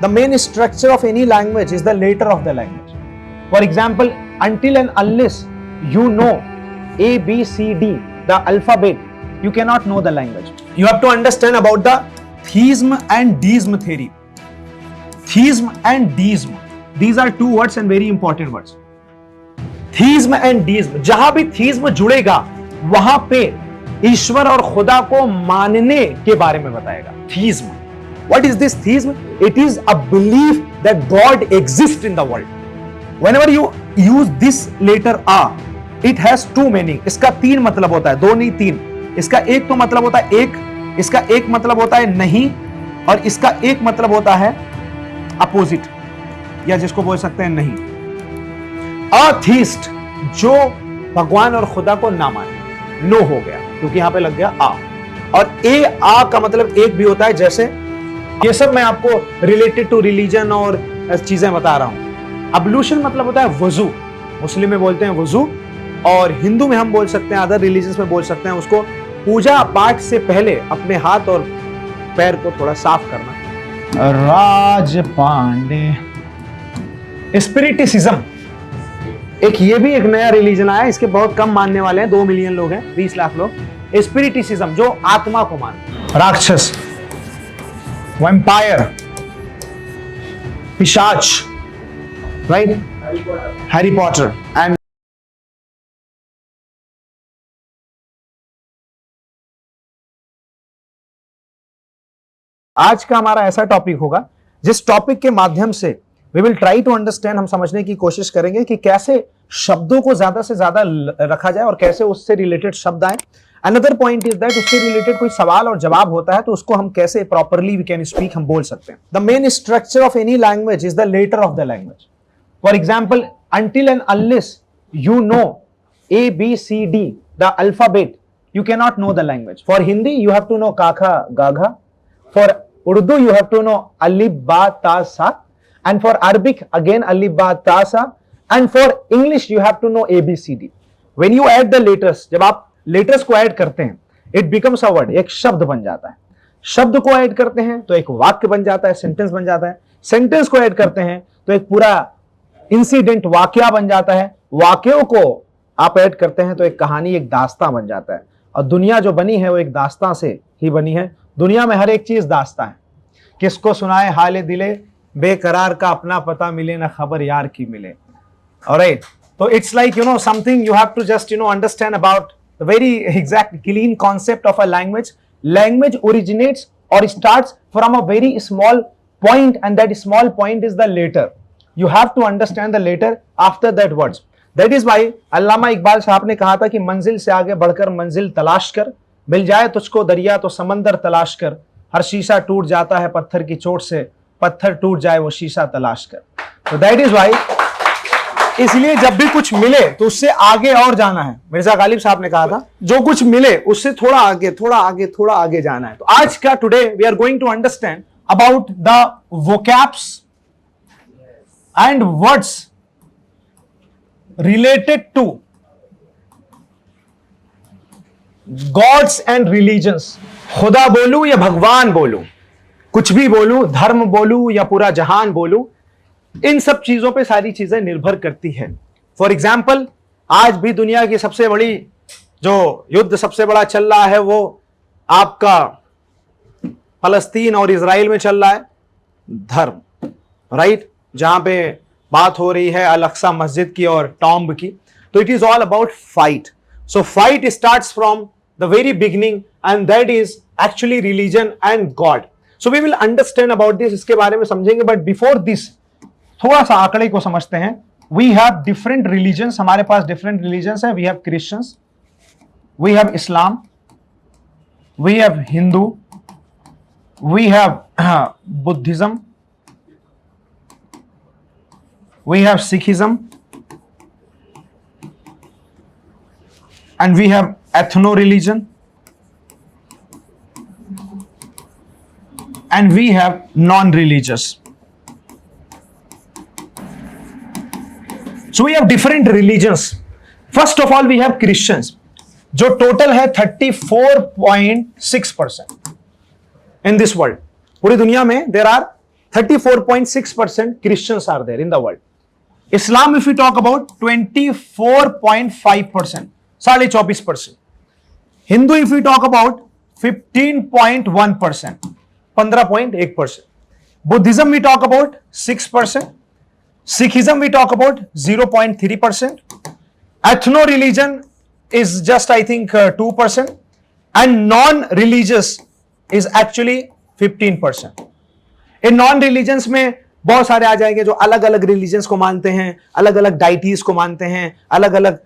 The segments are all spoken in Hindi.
The main structure of any language is the letter of the language. For example, until and unless you know A, B, C, D, the alphabet, you cannot know the language. You have to understand about the theism and deism theory. Theism and deism. These are two words and very important words. Theism and deism. जहां भी theism जुड़ेगा वहां पे ईश्वर और खुदा को मानने के बारे में बताएगा. Theism. What is this theism? It is a belief that God exists in the world. Whenever you use this letter A, it has two meaning. इसका तीन मतलब होता है, दो नहीं तीन. इसका एक तो मतलब होता है एक, इसका एक मतलब होता है नहीं, और इसका एक मतलब होता है अपोजिट, या जिसको बोल सकते हैं नहीं. अथीस्ट, जो भगवान और खुदा को ना माने, नो हो गया क्योंकि यहां पे लग गया आ. और ए आ का मतलब एक भी होता है, जैसे ये सब मैं आपको रिलेटेड टू रिलीजन और चीजें बता रहा हूं. अब्लूशन मतलब होता है वजू, मुस्लिम में बोलते हैं वजू, और हिंदू में हम बोल सकते हैं, अदर रिलीजन्स में बोल सकते हैं उसको पूजा पाठ से पहले अपने हाथ और पैर को थोड़ा साफ करना. राज पांडे. स्पिरिटिसिज्म, एक ये भी एक नया रिलीजन आया, इसके बहुत कम मानने वाले हैं, 2 मिलियन लोग हैं, 20 लाख लोग. स्पिरिटिसिज्म, जो आत्मा को मानते. राक्षस, वैम्पायर, पिशाच, राइट, हैरी पॉटर एंड आज का हमारा ऐसा टॉपिक होगा जिस टॉपिक के माध्यम से we will try to understand, हम समझने की कोशिश करेंगे कि कैसे शब्दों को ज्यादा से ज्यादा रखा जाए और कैसे उससे रिलेटेड शब्द आए. अनदर पॉइंट इज दैट उससे रिलेटेड कोई सवाल और जवाब होता है तो उसको हम कैसे प्रॉपरली वी कैन स्पीक, हम बोल सकते हैं. The main structure of any language is the letter of the language. For example, until and unless you know A, B, C, D, the alphabet, you cannot know the language. For Hindi, you have to know Kakha, Gagha. For Urdu, you have to know Alif, Ba, Ta, Sa. And for Arabic, again Alif, Ba, Ta, Sa. And for English, you have to know A, B, C, D. When you add the letters, जब आप letters को add करते हैं, it becomes a word, एक शब्द बन जाता है. शब्द को add करते हैं तो एक वाक्य बन जाता है, सेंटेंस बन जाता है. सेंटेंस को add करते हैं तो एक पूरा इंसिडेंट, वाकया बन जाता है. वाक्यों को आप ऐड करते हैं तो एक कहानी, एक दास्तां बन जाता है. और दुनिया जो बनी है वो एक दास्तां से ही बनी है. दुनिया में हर एक चीज दास्तां है. किसको सुनाए हाले दिले, बेकरार का अपना पता मिले, ना खबर यार की मिले. ऑलराइट, तो it's like you know something you have to just understand about the very exact clean concept of a language. Language originates और starts from a very small point, and that small point is the letter. You have to understand the letter after that words. That is why अल्लामा इकबाल साहब ने कहा था कि मंजिल से आगे बढ़कर मंजिल तलाश कर, मिल जाए तुझको दरिया तो समंदर तलाश कर, हर शीशा टूट जाता है पत्थर की चोट से, पत्थर टूट जाए वो शीशा तलाश कर. तो that is why, इसलिए जब भी कुछ मिले तो उससे आगे और जाना है. मिर्जा गालिब साहब ने कहा था जो कुछ मिले उससे थोड़ा आगे, थोड़ा आगे, थोड़ा आगे जाना है. तो आज का today we are going to understand about the vocabs and words related to gods and religions. खुदा बोलूं या भगवान बोलूं, कुछ भी बोलूं, धर्म बोलूं या पूरा जहान बोलूं, इन सब चीजों पे सारी चीजें निर्भर करती है. फॉर एग्जाम्पल, आज भी दुनिया की सबसे बड़ी जो युद्ध सबसे बड़ा चल रहा है वो आपका फलस्तीन और इजराइल में चल रहा है. धर्म, राइट, जहां पे बात हो रही है अल अक्सा मस्जिद की और टॉम्ब की. तो it is all about fight. So fight starts from the very beginning and that is actually religion and God. So we will understand about this, इसके बारे में समझेंगे. बट बिफोर दिस थोड़ा सा आंकड़े को समझते हैं. वी हैव डिफरेंट रिलीजन्स, हमारे पास डिफरेंट रिलीजन्स है. We have Christians, we have Islam, we have Hindu, we have Buddhism, we have Sikhism, and we have ethno-religion, and we have non-religious. So we have different religions. First of all, we have Christians, जो टोटल है 34.6% in this world. पूरी दुनिया में there are 34.6% Christians are there in the world. Islam, if we talk about 24.5%, 24.5%. Hindu, if we talk about 15.1%, 15.1%. Buddhism, we talk about 6%. Sikhism, we talk about 0.3%. Ethno-religion is just, I think, 2%. And non-religious is actually 15%. In non religions में बहुत सारे आ जाएंगे जो अलग अलग रिलीजन्स को मानते हैं, अलग अलग डाइटीज को मानते हैं, अलग अलग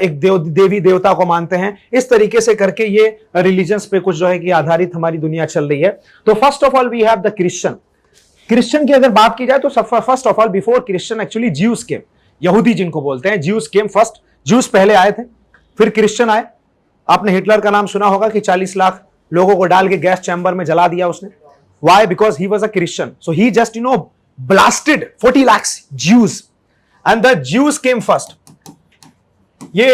एक देवी देवता को मानते हैं। इस तरीके से करके ये रिलीजन्स पे कुछ जो है कि आधारित हमारी दुनिया चल रही है। तो first of all we have the Christian की अगर बात की जाए तो first of all before Christian actually Jews came, यहूदी जिनको बोलते हैं, ज्यूस केम फर्स्ट। ज्यूस पहले आए थे, फिर क्रिश्चियन आए। आपने हिटलर का नाम सुना होगा कि 40 लाख लोगों को डाल के गैस चैम्बर में जला दिया उसने। Why? Because he was a Christian. So he just, blasted 40 lakhs Jews. And the Jews came first. ये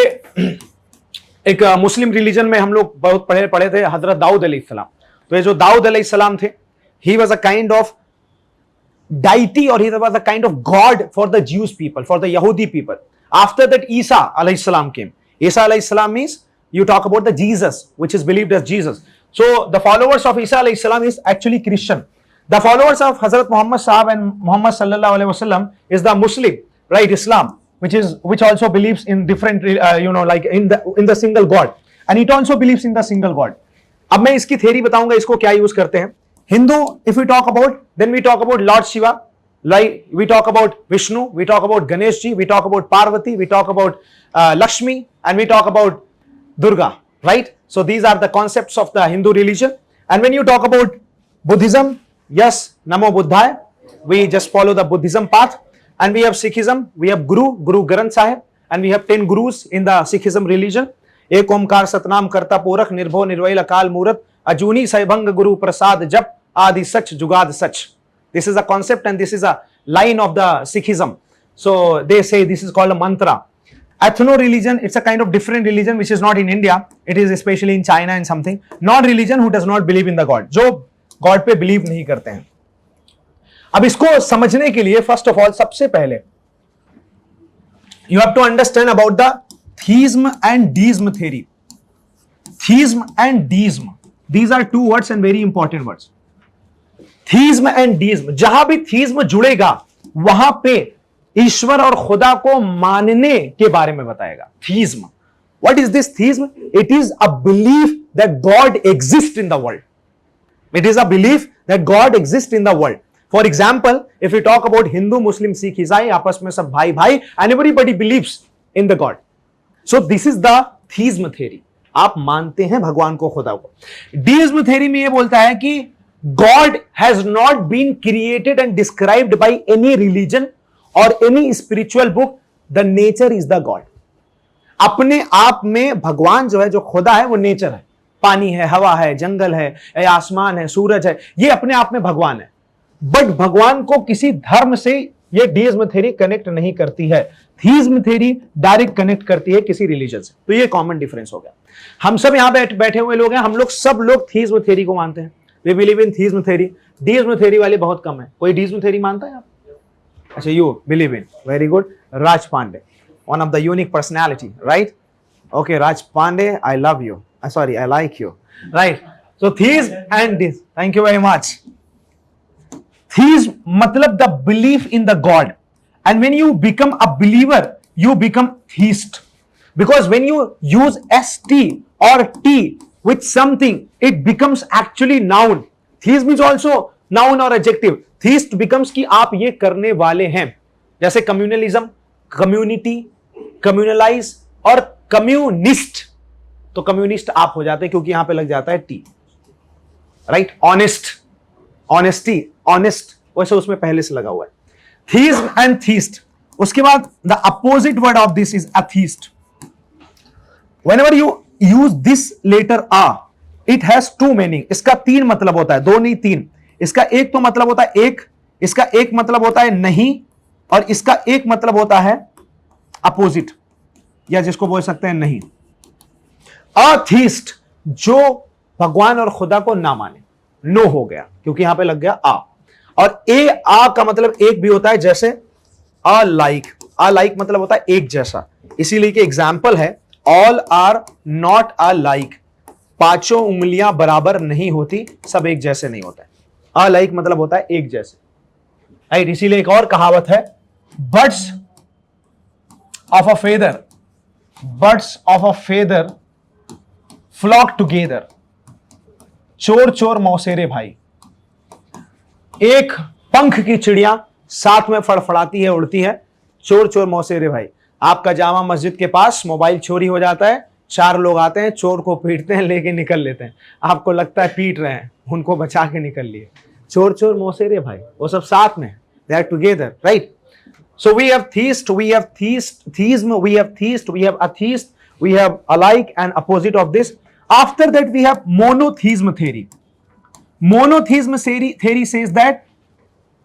एक मुस्लिम रिलीजन में हम लोग बहुत पढ़े थे हजरत दाऊद अलैहिस्सलाम। तो ये जो दाऊद अलैहिस्सलाम थे, he was a kind of deity or he was a kind of god for the Jewish people, for the Yahudi people. After that, Isa alaihissalam came. Isa alaihissalam means you talk about the Jesus, which is believed as Jesus. So the followers of Isa alaihissalam is actually Christian. The followers of Hazrat Muhammad Sahab and Muhammad sallallahu alaihi wasallam is the Muslim, right? Islam, which also believes in different, like in the single God, and it also believes in the single God. अब मैं इसकी थ्योरी बताऊंगा इसको क्या यूज करते हैं। Hindu, if we talk about, then we talk about Lord Shiva, like we talk about Vishnu, we talk about Ganesh ji, we talk about Parvati, we talk about Lakshmi, and we talk about Durga, right? So these are the concepts of the Hindu religion. And when you talk about Buddhism, yes, Namo Buddhaya, we just follow the Buddhism path. And we have Sikhism, we have Guru Granth Sahib, and we have 10 gurus in the Sikhism religion. एक ओमकार सतनाम करता पूरक निर्भो निर्वैल अकाल मूरत अजूनी सैभंग गुरु प्रसाद जप आदि सच जुगाद सच. This is a concept and this is a line of the Sikhism. So they say this is called a mantra. Ethno religion, it's a kind of different religion which is not in India. It is especially in China and something. Non-religion who does not believe in the God, जो God पे believe नहीं करते हैं. अब इसको समझने के लिए first of all सबसे पहले you have to understand about the theism and deism theory. Theism and deism, these are two words and very important words. Theism and deism, जहां भी theism जुड़ेगा वहां पे ईश्वर और खुदा को मानने के बारे में बताएगा. Theism, what is this theism? It is a belief that God exists in the world. It is a belief that God exists in the world. For example, if we talk about Hindu, Muslim, Sikh, Isai, आपस में सब भाई भाई, and everybody believes in the God. So this is the theism theory. आप मानते हैं भगवान को, खुदा को. Deism theory में ये बोलता है कि God has not been created and described by any religion or any spiritual book. The nature is the God. अपने आप में भगवान जो है, जो खुदा है, वो नेचर है. पानी है, हवा है, जंगल है, आसमान है, सूरज है, ये अपने आप में भगवान है. बट भगवान को किसी धर्म से ये डीइज्म थ्योरी कनेक्ट नहीं करती है. थीइज्म थ्योरी डायरेक्ट कनेक्ट करती है किसी रिलीजन से. तो ये कॉमन डिफरेंस हो गया. हम सब यहां बैठे हुए लोग हैं, हम लोग सब लोग थीइज्म थ्योरी को मानते हैं. We believe in theism theory. Deism theory वाले बहुत कम है. कोई डीइज्म थ्योरी मानता है आप? अच्छा, you believe in. Very good. Raj Pande, one of the unique personality, right? Okay, Raj Pande, I love you. Sorry, I like you, right? So theism and this, thank you very much. Theism मतलब the belief in the God, and when you become a believer, you become theist, because when you use st or t with something, it becomes actually noun. Theism is also noun or adjective. Theist becomes कि आप ये करने वाले हैं. जैसे communalism, community, communalize और communist. तो कम्युनिस्ट आप हो जाते हैं क्योंकि यहां पे लग जाता है T, right? Honest, honesty, honest, वैसे उसमें पहले से लगा हुआ है. Theism and theist. उसके बाद the opposite word of this is atheist. Whenever you use this letter A, it has two meaning. इसका तीन मतलब होता है, दो नहीं तीन. इसका एक तो मतलब होता है एक, इसका एक मतलब होता है नहीं, और इसका एक मतलब होता है अपोजिट, या जिसको बोल सकते हैं नहीं. अथीस्ट, जो भगवान और खुदा को ना माने. नो हो गया क्योंकि यहां पे लग गया आ. और ए आ का मतलब एक भी होता है, जैसे अलाइक, अलाइक मतलब होता है एक जैसा, इसीलिए कि एग्जाम्पल है ऑल आर नॉट अलाइक, पांचों उंगलियां बराबर नहीं होती, सब एक जैसे नहीं होता है। अलाइक मतलब होता है एक जैसे, राइट। इसीलिए एक और कहावत है, birds of a feather, birds of a feather flock together, चोर चोर मौसेरे भाई। एक पंख की चिड़िया साथ में फड़फड़ाती है, उड़ती है, चोर चोर मौसेरे भाई। आपका जामा मस्जिद के पास मोबाइल चोरी हो जाता है, चार लोग आते हैं, चोर को पीटते हैं, लेके निकल लेते हैं, आपको लगता है पीट रहे हैं, उनको बचा के निकल लिए। चोर चोर मौसेरे भाई, वो सब साथ में, they are together, right. So we have theist, we have theism, we have theist, we have atheist, we have alike and opposite of this. After that we have monotheism theory. Monotheism theory says that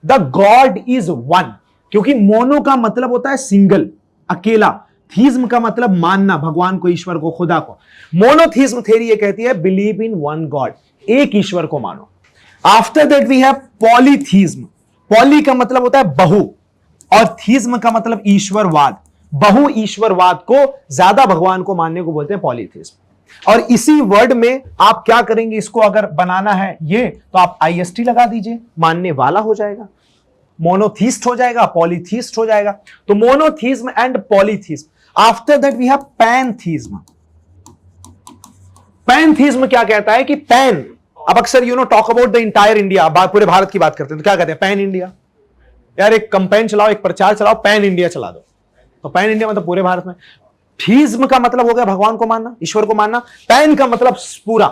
the God is one. क्योंकि मोनो का मतलब होता है सिंगल, अकेला, थीज्म का मतलब मानना, भगवान को, ईश्वर को, खुदा को। मोनोथीज्म थ्योरी ये कहती है बिलीव इन वन गॉड, एक ईश्वर को मानो। After that we have polytheism. Poly का मतलब होता है बहु, और थीज्म का मतलब ईश्वरवाद। बहु ईश्वरवाद को, ज्यादा भगवान को मानने को बोलते हैं पॉलीथीज्म। और इसी वर्ड में आप क्या करेंगे, इसको अगर बनाना है ये, तो आप IST लगा दीजिए, मानने वाला हो जाएगा, मोनोथीस्ट हो जाएगा, पॉलीथीस्ट हो जाएगा। तो monotheism and polytheism. After that we have pantheism. Pantheism क्या कहता है कि पैन, अब अक्सर talk about the entire India, पूरे भारत की बात करते हैं, तो क्या कहते हैं, पैन इंडिया। यार एक कंपेन चलाओ, एक प्रचार चलाओ, पैन इंडिया चला दो, तो पैन इंडिया मतलब पूरे भारत में। थीज्म का मतलब हो गया भगवान को मानना, ईश्वर को मानना। पैन का मतलब पूरा,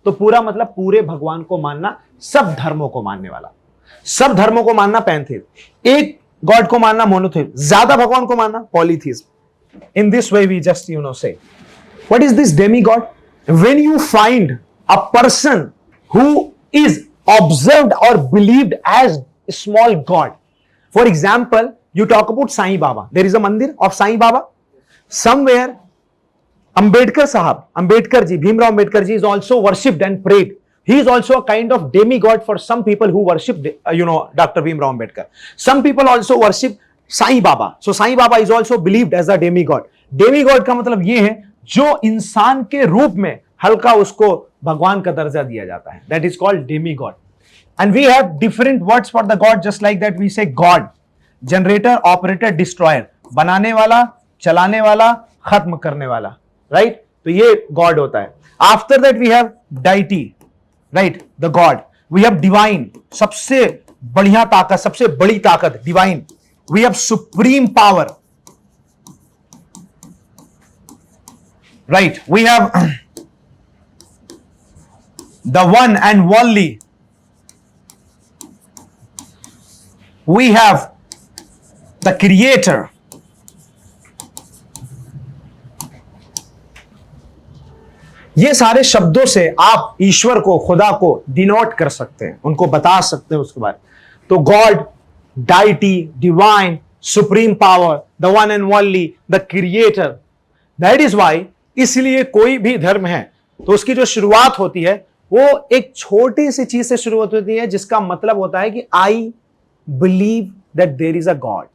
तो पूरा मतलब पूरे भगवान को मानना, सब धर्मों को मानने वाला, सब धर्मों को मानना पैनथीज्म। एक गॉड को मानना मोनोथीज्म, ज्यादा भगवान को मानना polytheism. In this way we just say what is this demi god. When you find a person who is observed और believed as small god, for example you talk about Sai Baba, there is a mandir of Sai Baba somewhere. Ambedkar Sahab, Ambedkar ji, Bhimrao Ambedkar ji is also worshipped and prayed. He is also a kind of demigod for some people who worship Dr. Bhimrao Ambedkar. Some people also worship Sai Baba, so Sai Baba is also believed as a demigod. Demigod का मतलब ये है जो इंसान के रूप में हल्का उसको भगवान का दर्जा दिया जाता है, that is called demigod. And we have different words for the God, just like that we say God, generator, operator, destroyer, बनाने वाला, चलाने वाला, खत्म करने वाला, right? तो ये God होता है। After that we have deity, right? The God. We have divine, सबसे बढ़िया ताकत, सबसे बड़ी ताकत, divine. We have supreme power, right? We have the one and only. We have the creator. ये सारे शब्दों से आप ईश्वर को, खुदा को डिनोट कर सकते हैं, उनको बता सकते हैं उसके बारे में। तो God, deity, divine, supreme power, the one and only, the creator. That is why, इसलिए कोई भी धर्म है तो उसकी जो शुरुआत होती है वो एक छोटी सी चीज से शुरुआत होती है, जिसका मतलब होता है कि आई believe that there is a God.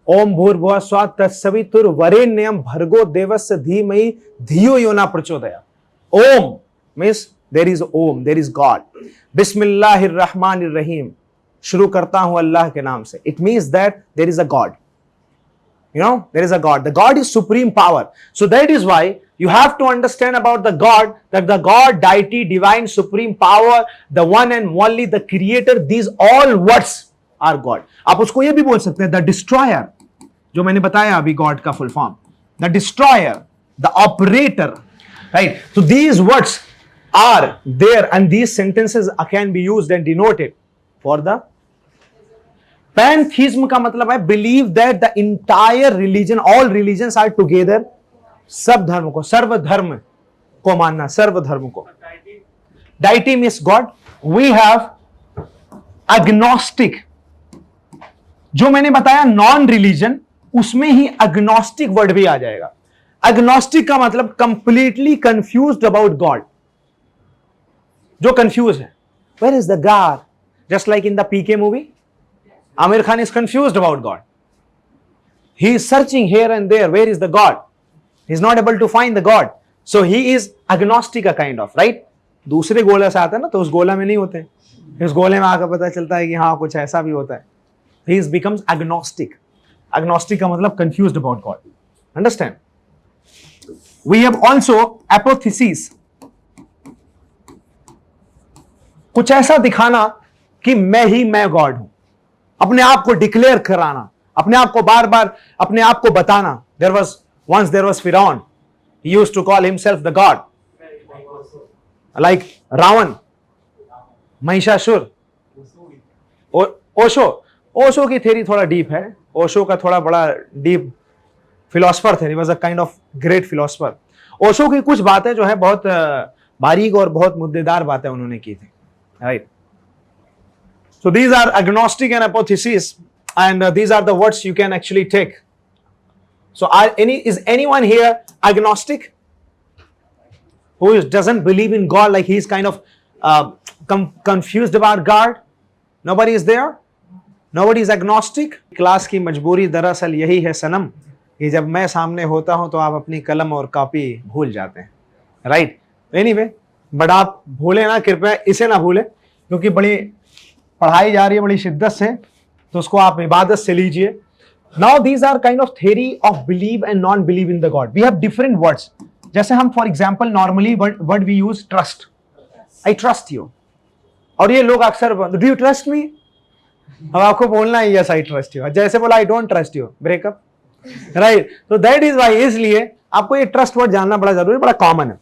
ओम भूर्भुवः स्वः तत्सवितुर्वरेण्यं भर्गो देवस्य धीमहि धियो यो न प्रचोदयात्। ओम means there is Om, there is God. बिस्मिल्लाहिर्रहमानिर्रहीम, शुरू करता हूं अल्लाह के नाम से। It means that there is a God. There is a God. The God is supreme power. So that is why you have to understand about the God, that the God, deity, divine, supreme power, the one and only, the creator, these all words are God. आप उसको ये भी बोल सकते हैं, the destroyer, जो मैंने बताया अभी God का full form, the destroyer, the operator, right? So these words are there and these sentences can be used and denoted for the पैनथीज्म। का मतलब है believe that the entire religion, all religions are together, सब धर्म को, सर्व धर्म को मानना, सर्व धर्म को। Deity means God. We have agnostic, जो मैंने बताया नॉन रिलीजन, उसमें ही एग्नोस्टिक वर्ड भी आ जाएगा। एग्नोस्टिक का मतलब कंप्लीटली कंफ्यूज्ड अबाउट गॉड, जो कंफ्यूज है, where is the God, Just like in the PK movie, Amir Khan is confused about God. He is searching here and there. Where is the God? He is not able to find the God. So he is agnostic a kind of, right? दूसरे गोला से आता है ना, तो उस गोला में नहीं होते, इस गोले में आकर पता चलता है कि हाँ कुछ ऐसा भी होता है. He becomes agnostic. Agnostic का मतलब confused about God. Understand? We have also apotheosis. कुछ ऐसा दिखाना कि मैं गॉड हूं, अपने आप को डिक्लेयर कराना, अपने आप को बार बार अपने आप को बताना. There was Firaun. He used to call himself the God. Like Ravan, Mahishasura. Osho की थ्योरी थोड़ा डीप है. ओशो का थोड़ा बड़ा डीप फिलोसफर थे. He was a kind of great philosopher. Osho की कुछ बातें जो है बहुत बारीक और बहुत मुद्देदार बातें उन्होंने की थी. Right. So these are agnostic and apotheosis, and these are the words you can actually take. So is anyone here agnostic? Who doesn't believe in God, like he is kind of confused about God? Nobody is there? Nobody is agnostic? Class की मजबूरी दरअसल यही है सनम कि जब मैं सामने होता हूं तो आप अपनी कलम और कॉपी भूल जाते हैं. राइट. एनीवे, बट आप भूले ना, कृपया इसे ना भूले, क्योंकि बड़ी पढ़ाई जा रही है बड़ी शिद्दत से, तो उसको आप इबादत से लीजिए. Now these are kind of theory of believe and non believe in the God. We have different words. जैसे हम for example normally word we use trust. I trust you. और ये लोग अक्सर डू यू ट्रस्ट मी. अब आपको बोलना है यस आई ट्रस्ट यू. जैसे बोला I don't trust you, breakup. Right. तो दैट इज वाई, इसलिए आपको ये ट्रस्ट वर्ड जानना बड़ा जरूरी, बड़ा कॉमन है.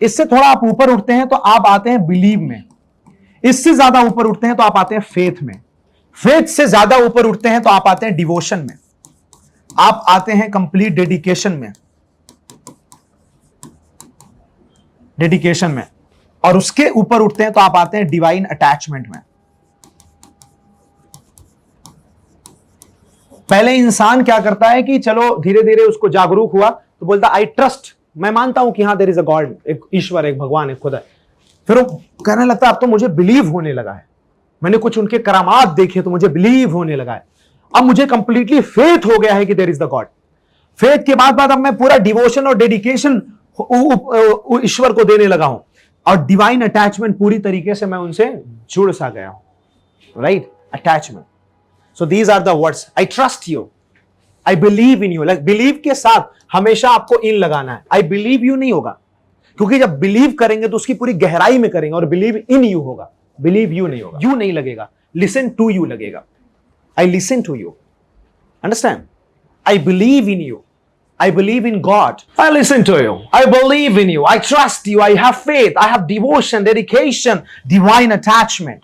इससे थोड़ा आप ऊपर उठते हैं तो आप आते हैं बिलीव में. इससे ज्यादा ऊपर उठते हैं तो आप आते हैं फेथ में. फेथ से ज्यादा ऊपर उठते हैं तो आप आते हैं डिवोशन में. आप आते हैं कंप्लीट डेडिकेशन में. डेडिकेशन में. और उसके ऊपर उठते हैं तो आप आते हैं डिवाइन अटैचमेंट में. पहले इंसान क्या करता है कि चलो धीरे धीरे उसको जागरूक हुआ तो बोलता आई ट्रस्ट, मैं मानता हूं कि हाँ देयर इज अ गॉड, एक ईश्वर, एक भगवान, एक खुदा. फिर वो कहने लगता है अब तो मुझे बिलीव होने लगा है, मैंने कुछ उनके करामात देखे तो मुझे बिलीव होने लगा है, अब मुझे कंप्लीटली फेथ हो गया है कि there is the God. Faith के बाद अब मैं पूरा डिवोशन और डेडिकेशन ईश्वर को देने लगा हूं, और डिवाइन अटैचमेंट पूरी तरीके से मैं उनसे जुड़ सा गया हूं. Right. Attachment. So these are the words. I trust you, I believe in you. Like believe के साथ हमेशा आपको इन लगाना है. आई बिलीव यू नहीं होगा, क्योंकि जब बिलीव करेंगे तो उसकी पूरी गहराई में करेंगे, और बिलीव इन यू होगा, बिलीव यू नहीं होगा. यू नहीं लगेगा, लिसन टू यू लगेगा. I listen to you. Understand. I believe in you. I believe in God. I listen to you. I believe in you. I trust you. I have faith. I have devotion, dedication, divine attachment.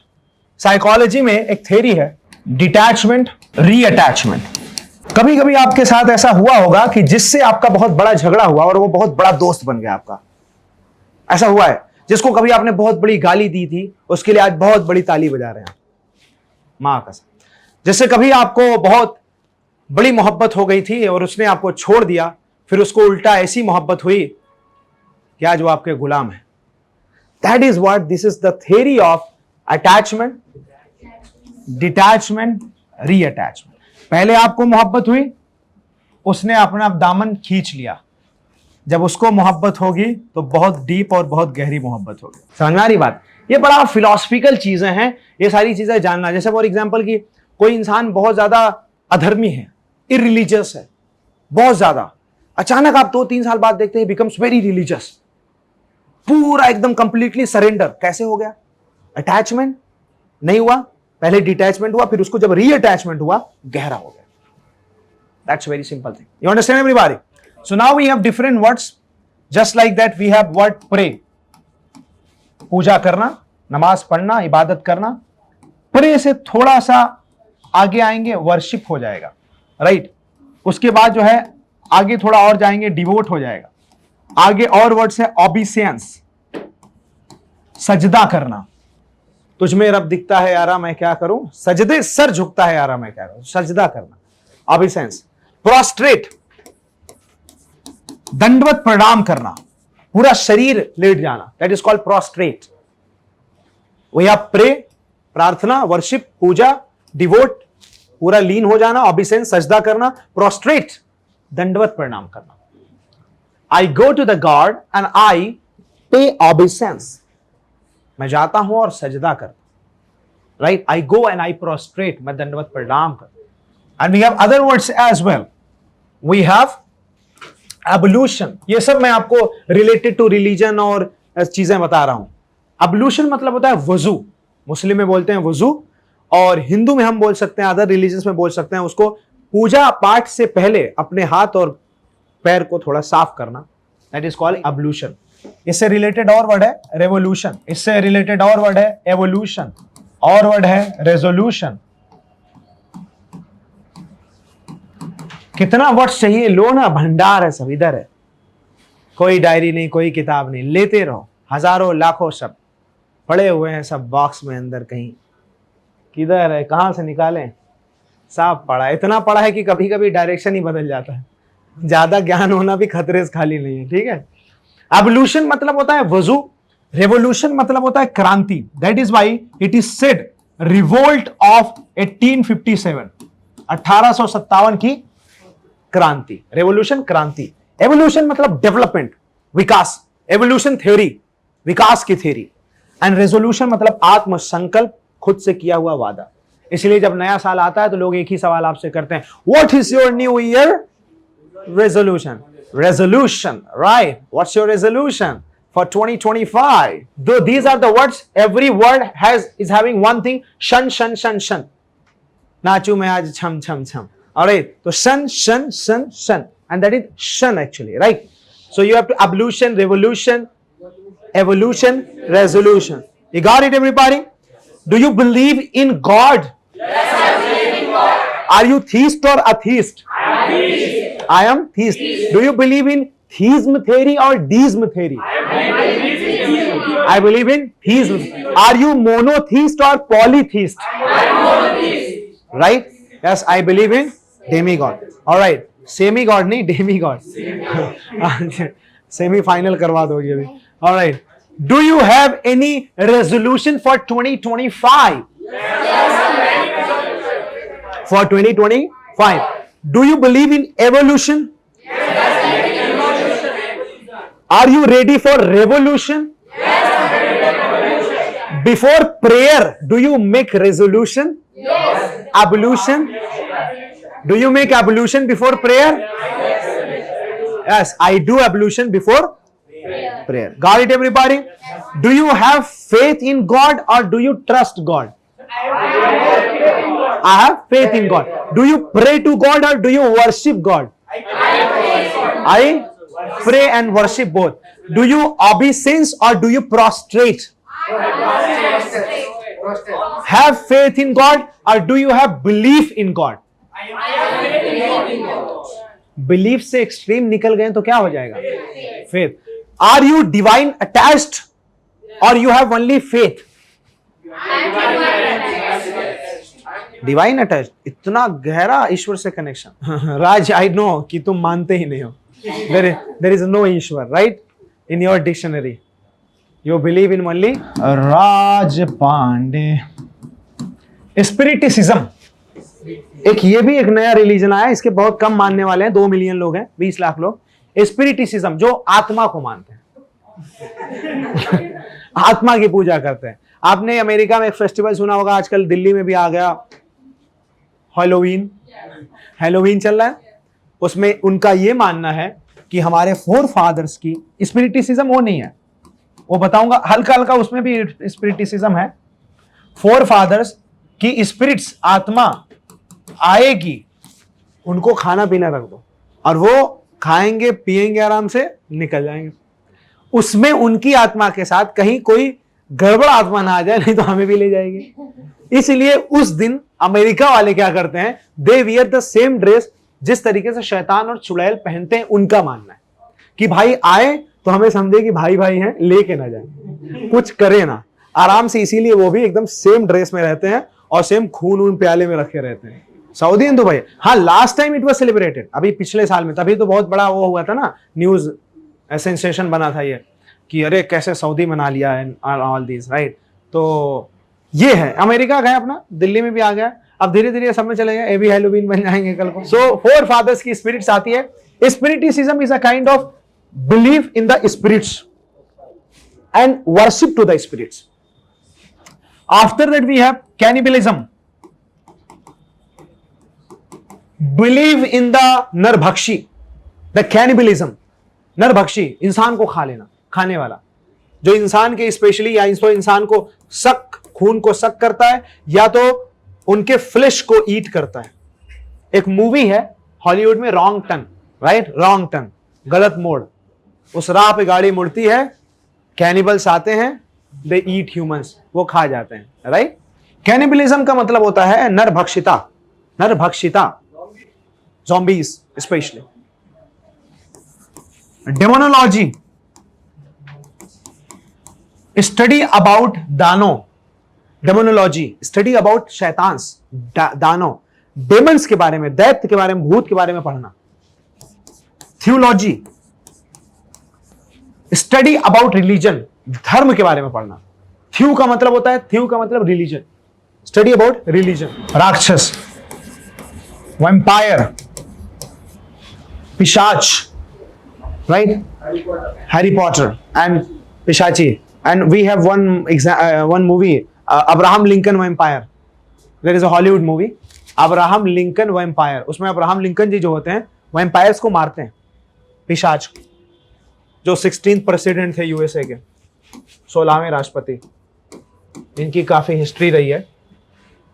Psychology में एक थ्योरी है डिटैचमेंट, रीअटैचमेंट. कभी कभी आपके साथ ऐसा हुआ होगा कि जिससे आपका बहुत बड़ा झगड़ा हुआ और वो बहुत बड़ा दोस्त बन गया आपका. ऐसा हुआ है. जिसको कभी आपने बहुत बड़ी गाली दी थी, उसके लिए आज बहुत बड़ी ताली बजा रहे हैं मां कसम. जिससे कभी आपको बहुत बड़ी मोहब्बत हो गई थी और उसने आपको छोड़ दिया, फिर उसको उल्टा ऐसी मोहब्बत हुई कि आज वो आपके गुलाम है. That is what this is the theory of attachment, detachment, reattachment. पहले आपको मोहब्बत हुई, उसने अपना दामन खींच लिया. जब उसको मोहब्बत होगी तो बहुत डीप और बहुत गहरी मोहब्बत होगी. समझ आ रही बात. ये बड़ा फिलोसफिकल चीजें हैं, ये सारी चीजें जानना. जैसे फॉर एग्जाम्पल की कोई इंसान बहुत ज्यादा अधर्मी है, इरिलीजियस है बहुत ज्यादा, अचानक आप 2-3 साल बाद देखते हैं बिकम्स वेरी रिलीजियस, पूरा एकदम कंप्लीटली सरेंडर. कैसे हो गया? अटैचमेंट नहीं हुआ, पहले डिटैचमेंट हुआ, फिर उसको जब रीअटैचमेंट हुआ गहरा हो गया. That's very simple thing. You understand everybody? So now we have different words. Just like that we have word pray. पूजा करना, नमाज पढ़ना, इबादत करना. प्रे से थोड़ा सा आगे आएंगे, वर्शिप हो जाएगा. राइट. उसके बाद जो है आगे थोड़ा और जाएंगे, डिवोट हो जाएगा. आगे और वर्ड्स है ओबीसेंस, सजदा करना. तुझ में रब दिखता है यारा मैं क्या करूं, सजदे सर झुकता है यारा मैं क्या करूं, सजदा करना, ओबीसेंस. प्रोस्ट्रेट, दंडवत प्रणाम करना, पूरा शरीर लेट जाना, that is called prostrate. We have pray, प्रार्थना, वर्शिप, पूजा, डिवोट, पूरा लीन हो जाना, ऑबिसेंस सजदा करना, प्रोस्ट्रेट दंडवत प्रणाम करना। I go to the god and I pay obeisance, मैं जाता हूं और सजदा करता, right. I go and I prostrate, मैं दंडवत प्रणाम करता। And we have other words as well, we have ablution. ये सब मैं आपको रिलेटेड टू रिलीजन और चीजें बता रहा हूं। एबोल्यूशन मतलब होता है वजू, मुस्लिम में बोलते हैं वजू, और हिंदू में हम बोल सकते हैं, अदर रिलीजन्स में बोल सकते हैं उसको पूजा पाठ से पहले अपने हाथ और पैर को थोड़ा साफ करना, दैट इज कॉल्ड एबोल्यूशन। इससे रिलेटेड और वर्ड है रेवोल्यूशन, इससे रिलेटेड और वर्ड है एवोल्यूशन, और वर्ड है रेजोल्यूशन। कितना वर्ड चाहिए, लो ना, भंडार है सब, इधर है, कोई डायरी नहीं, कोई किताब नहीं, लेते रहो, हजारों लाखों शब्द पड़े हुए हैं सब बॉक्स में अंदर कहीं, किधर है, कहां से निकालें, साफ पड़ा है, इतना पड़ा है कि कभी कभी डायरेक्शन ही बदल जाता है। ज्यादा ज्ञान होना भी खतरे से खाली नहीं है, ठीक है। एवोल्यूशन मतलब होता है वजू, रेवोल्यूशन मतलब होता है क्रांति, that is why it is said revolt of 1857, 1857 की क्रांति, रेवोल्यूशन क्रांति। एवोल्यूशन मतलब डेवलपमेंट, विकास, एवोल्यूशन थ्योरी, विकास की थ्योरी, एंड रेजोल्यूशन मतलब आत्म संकल्प, खुद से किया हुआ वादा। इसलिए जब नया साल आता है तो लोग एक ही सवाल आपसे करते हैं, what is your new year resolution? Resolution, right, what's your resolution for 2025? Though these are the words, every word is having one thing, shan shan shan shan, नाचू मैं आज छम छम छम, alright, तो शन शन शन शन, and that is shan actually, right? So you have to ablution, revolution, evolution, resolution. You got it, everybody? Do you believe in God? Yes, I believe in God. Are you theist or atheist? I am theist. I am theist. Do you believe in theism theory or deism theory? I believe in theism. Are you monotheist or polytheist? I am monotheist. Right? Yes, I believe in demigod. All right. Semi-god नहीं, demigod. Semi-final करवा दोगे अभी. All right. Do you have any resolution for 2025? For 2025. Do you believe in evolution? Are you ready for revolution? Before prayer, do you make resolution? Ablution? Do you make ablution before prayer? Yes, I do ablution before prayer. Got it, everybody? Do you have faith in God or do you trust God? I have faith in God. Do you pray to God or do you worship God? I pray and worship both. Do you obeisance or do you prostrate? Have faith in God or do you have belief in God? Belief से extreme निकल गए तो क्या हो जाएगा? Faith. Are you divine attached or you have only faith? Divine attach, इतना गहरा ईश्वर से कनेक्शन। राज, आई नो कि तुम मानते ही नहीं हो, देयर इज नो ईश्वर, right? In your dictionary you believe in only Raj Pande. Spiritism, एक ये भी एक नया रिलीजन आया, इसके बहुत कम मानने वाले हैं, 2 मिलियन लोग हैं, 20 लाख लोग। स्पिरिटिसिज्म जो आत्मा को मानते हैं, आत्मा की पूजा करते हैं। आपने अमेरिका में एक फेस्टिवल सुना होगा, आजकल दिल्ली में भी आ गया, हैलोवीन चल रहा है। उसमें उनका ये मानना है कि हमारे फोर फादर्स की, स्पिरिटिसिज्म वो नहीं है, वो बताऊंगा, हल्का हल्का उसमें भी स्पिरिटिसिज्म है। फोर फादर्स की स्पिरिट्स, आत्मा आएगी, उनको खाना पीना रख दो और वो खाएंगे पिएंगे, आराम से निकल जाएंगे। उसमें उनकी आत्मा के साथ कहीं कोई गड़बड़ आत्मा ना आ जाए, नहीं तो हमें भी ले जाएगी। इसलिए उस दिन अमेरिका वाले क्या करते हैं, they wear the same dress जिस तरीके से शैतान और चुड़ैल पहनते हैं। उनका मानना है कि भाई आए तो हमें समझे कि भाई भाई हैं, लेके ना जाए, कुछ करे ना, आराम से। इसीलिए वो भी एकदम सेम ड्रेस में रहते हैं और सेम खून उन प्याले में रखे रहते हैं। सऊदी हिंदू भाई, हाँ, last time it was celebrated, अभी पिछले साल में, तभी तो बहुत बड़ा वो हुआ था ना, न्यूज सेंसेशन बना था ये कि अरे कैसे सऊदी मना लिया है ऑल दिस, राइट? तो ये है, अमेरिका गए अपना, दिल्ली में भी आ गया, अब धीरे धीरे सब में चले गए, ये भी हैलोवीन बन जाएंगे कल को। सो फोर फादर्स की स्पिरिट्स आती है। Spiritism is a kind of believe in the spirits and worship to the spirits. After that we have cannibalism. Believe in the नरभक्षी, the cannibalism. नरभक्षी, इंसान को खा लेना, खाने वाला, जो इंसान के स्पेशली या इंसान को खून को सक करता है या तो उनके फ्लेश को ईट करता है। एक मूवी है हॉलीवुड में, wrong turn, right, wrong turn, गलत मोड़, उस राह पे गाड़ी मुड़ती है, कैनिबल्स आते हैं, दे ईट ह्यूमंस, वो खा जाते हैं, राइट। कैनिबलिज्म का मतलब होता है नरभक्षिता, नरभक्षिता, zombies specially. Demonology, study about दानो, डेमोनोलॉजी स्टडी अबाउट शैतान्स, दानो, डेमंस के बारे में, दैत्य के बारे में, भूत के बारे में पढ़ना। थियोलॉजी, स्टडी अबाउट रिलीजन, धर्म के बारे में पढ़ना। थ्यू का मतलब होता है, थ्यू का मतलब रिलीजन, स्टडी अबाउट रिलीजन। राक्षस, वैम्पायर, पिशाच, राइट, हैरी पॉटर एंड पिशाची। And we have one movie, Abraham Lincoln vampire, there is a Hollywood movie Abraham Lincoln vampire. उसमें अब्राहम लिंकन जी जो होते हैं वैम्पायर्स को मारते हैं, पिशाच को, जो 16th प्रेसिडेंट थे यूएसए के, 16वें राष्ट्रपति, इनकी काफी हिस्ट्री रही है,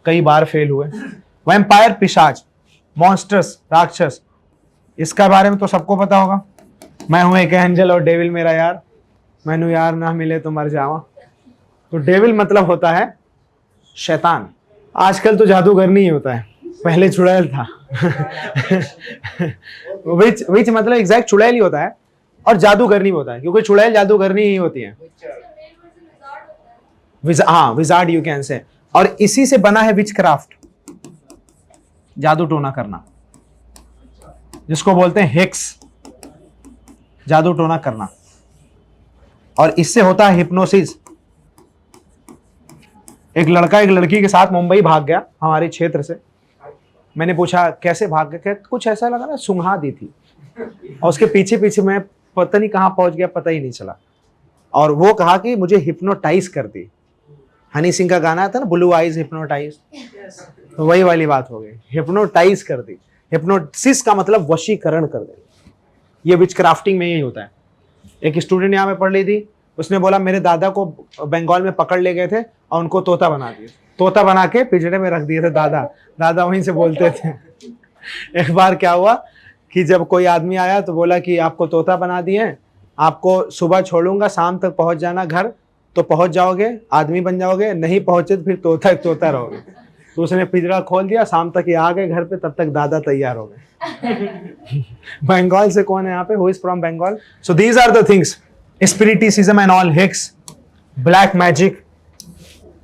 कई बार फेल हुए। वैम्पायर, पिशाच, मॉन्स्टर्स, राक्षस, इसका बारे में तो सबको पता होगा। मैं हूं एक एंजल और डेविल मेरा यार, मैनू यार ना मिले तो मर जावा। तो डेविल मतलब होता है शैतान। आजकल तो जादूगर नहीं होता है, पहले चुड़ैल था। विच मतलब एग्जैक्ट चुड़ैल ही होता है और जादूगरनी होता है, क्योंकि चुड़ैल जादूगरनी ही होती है। हाँ, विजार्ड यू कैन से। और इसी से बना है विचक्राफ्ट, जादू टोना करना, जिसको बोलते हैं हेक्स, जादू टोना करना। और इससे होता है हिप्नोसिस। एक लड़का एक लड़की के साथ मुंबई भाग गया हमारे क्षेत्र से। मैंने पूछा कैसे भाग गया, कहते कुछ ऐसा लगा ना सुंघा दी थी, और उसके पीछे पीछे मैं पता नहीं कहां पहुंच गया, पता ही नहीं चला। और वो कहा कि मुझे हिप्नोटाइज कर दी। हनी सिंह का गाना था ना, ब्लू आइज हिप्नोटाइज, तो वही वाली बात हो गई, हिप्नोटाइज कर दी। हिप्नोसिस का मतलब वशीकरण कर देना। ये विचक्राफ्टिंग में यही होता है। एक स्टूडेंट यहाँ पे पढ़ ली थी, उसने बोला मेरे दादा को बंगाल में पकड़ ले गए थे और उनको तोता बना दिए, तोता बना के पिंजरे में रख दिए थे। दादा वहीं से बोलते थे। एक बार क्या हुआ कि जब कोई आदमी आया तो बोला कि आपको तोता बना दिए, आपको सुबह छोड़ूंगा, शाम तक पहुंच जाना घर, तो पहुंच जाओगे, आदमी बन जाओगे, नहीं पहुंचे तो फिर तोता रहोगे। तो उसने पिंजरा खोल दिया, शाम तक ये आ गए घर पे, तब तक दादा तैयार हो गए। बंगाल से कौन है यहाँ पे? Who is from Bengal? So these are the things, spiritism and all, hex, black magic,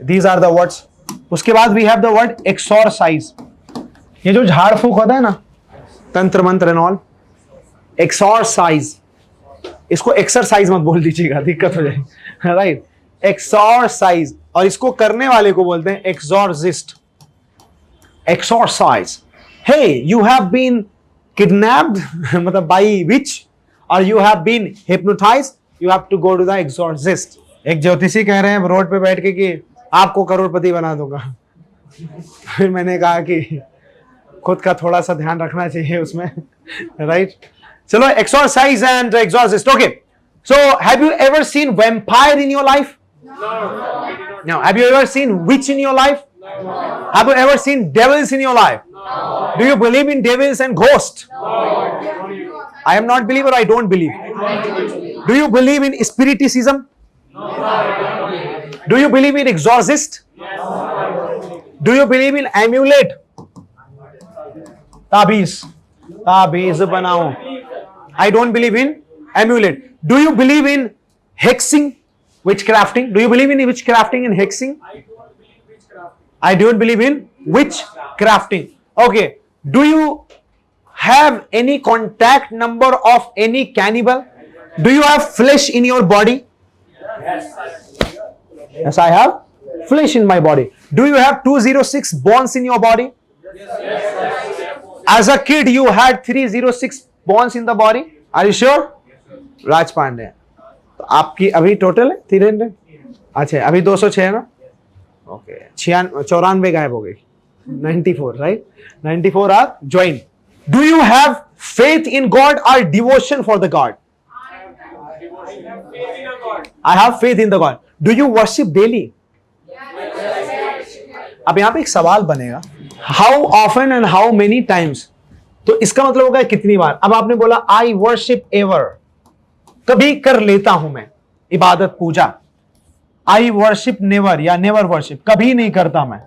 these are the words. उसके बाद we have the word exorcise. ये जो झाड़ फूक होता है ना, तंत्र मंत्र एंड ऑल, एक्सॉर्साइज, इसको एक्सरसाइज मत बोल दीजिएगा, दिक्कत हो जाएगी, राइट। एक्सॉर्साइज, और इसको करने वाले को बोलते हैं exorcist. Exorcise, hey you have been kidnapped, मतलब बाई विच, और you have been hypnotized, you have to go to the exorcist. एक ज्योतिषी कह रहे हैं रोड पे बैठ के कि आपको करोड़पति बना दूंगा। फिर मैंने कहा कि खुद का थोड़ा सा ध्यान रखना चाहिए उसमें, राइट। चलो, exorcise and exorcist, okay. So have you ever seen vampire in your life? No. Have you ever seen witch in your life? No. Have you ever seen devils in your life? No. Do you believe in devils and ghosts? No. I am not believer, I don't believe. Do you believe in spiritism? No. Do you believe in exorcist? Yes. Do you believe in amulet? ताबीज बनाओ। I don't believe in amulet. Do you believe in hexing? Witchcrafting? Do you believe in witchcrafting and hexing? I don't believe in witchcrafting. Okay. Do you have any contact number of any cannibal? Do you have flesh in your body? Yes, I have. Flesh in my body. Do you have 206 bones in your body? As a kid, you had 306 bones in the body. Are you sure? राज पांडे, तो आपकी अभी टोटल है 300? अच्छा, अभी 206 है ना? ओके, 94 गायब हो गई. 94, right? 94 are joined. Do you have faith in God or devotion for the God? I have faith in the God. Do you worship daily? अब यहां पे एक सवाल बनेगा, how often and how many times? तो इसका मतलब होगा कितनी बार. अब आपने बोला I worship ever, कभी कर लेता हूं मैं इबादत पूजा. I worship never या never worship, कभी नहीं करता मैं.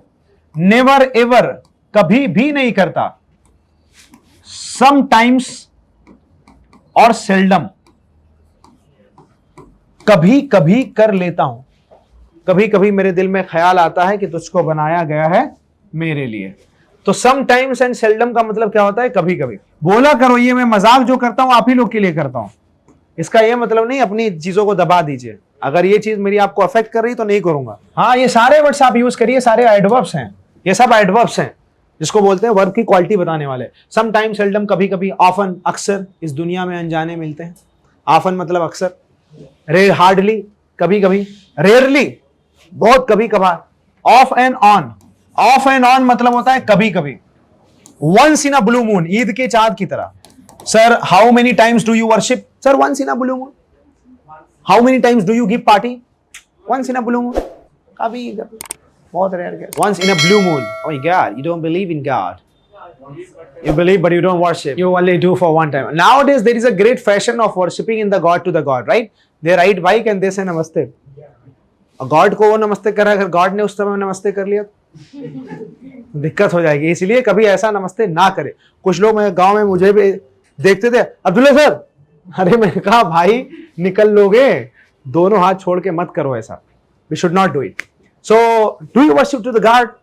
Never ever, कभी भी नहीं करता. Sometimes और seldom, कभी कभी कर लेता हूं. कभी कभी मेरे दिल में ख्याल आता है कि तुझको बनाया गया है मेरे लिए. तो समटाइम्स एंड सेल्डम का मतलब क्या होता है? कभी कभी. बोला करो ये मैं मजाक जो करता हूं आप ही लोग के लिए करता हूं. इसका ये मतलब नहीं अपनी चीजों को दबा दीजिए. अगर ये चीज मेरी आपको अफेक्ट कर रही तो नहीं करूंगा. हाँ, ये सारे वर्ड्स आप यूज करिए, सारे एडवर्ब्स हैं, ये सब एडवर्ब्स हैं जिसको बोलते हैं वर्ब की क्वालिटी बताने वाले. समटाइम, सेल्डम, कभी कभी, ऑफन, अक्सर. इस दुनिया में अनजाने मिलते हैं. ऑफन मतलब अक्सर, रेयर हार्डली कभी कभी, रेयरली बहुत कभी कभार, off and on. Off and on मतलब होता है कभी कभी. Once in a blue moon, Eid के चांद की तरह. Sir how many times do you worship? Sir once in a blue moon. How many times do you give party? Once in a blue moon. कभी कभी, बहुत rare. Once in a blue moon. Oh my God, you don't believe in God. You believe, but you don't worship. You only do for one time. Nowadays, there is a great fashion of worshipping in the God to the God, right? They ride bike and they say namaste. God को वो नमस्ते कर रहा है, अगर गॉड ने उस समय नमस्ते कर लिया तो दिक्कत हो जाएगी. इसलिए कभी ऐसा नमस्ते ना करे. कुछ लोग मैं गांव में मुझे भी देखते थे, अब्दुल्ला सर, अरे मैंने कहा भाई निकल लोगे, दोनों हाथ छोड़ के मत करो ऐसा. We should not do it. So do you worship to the God?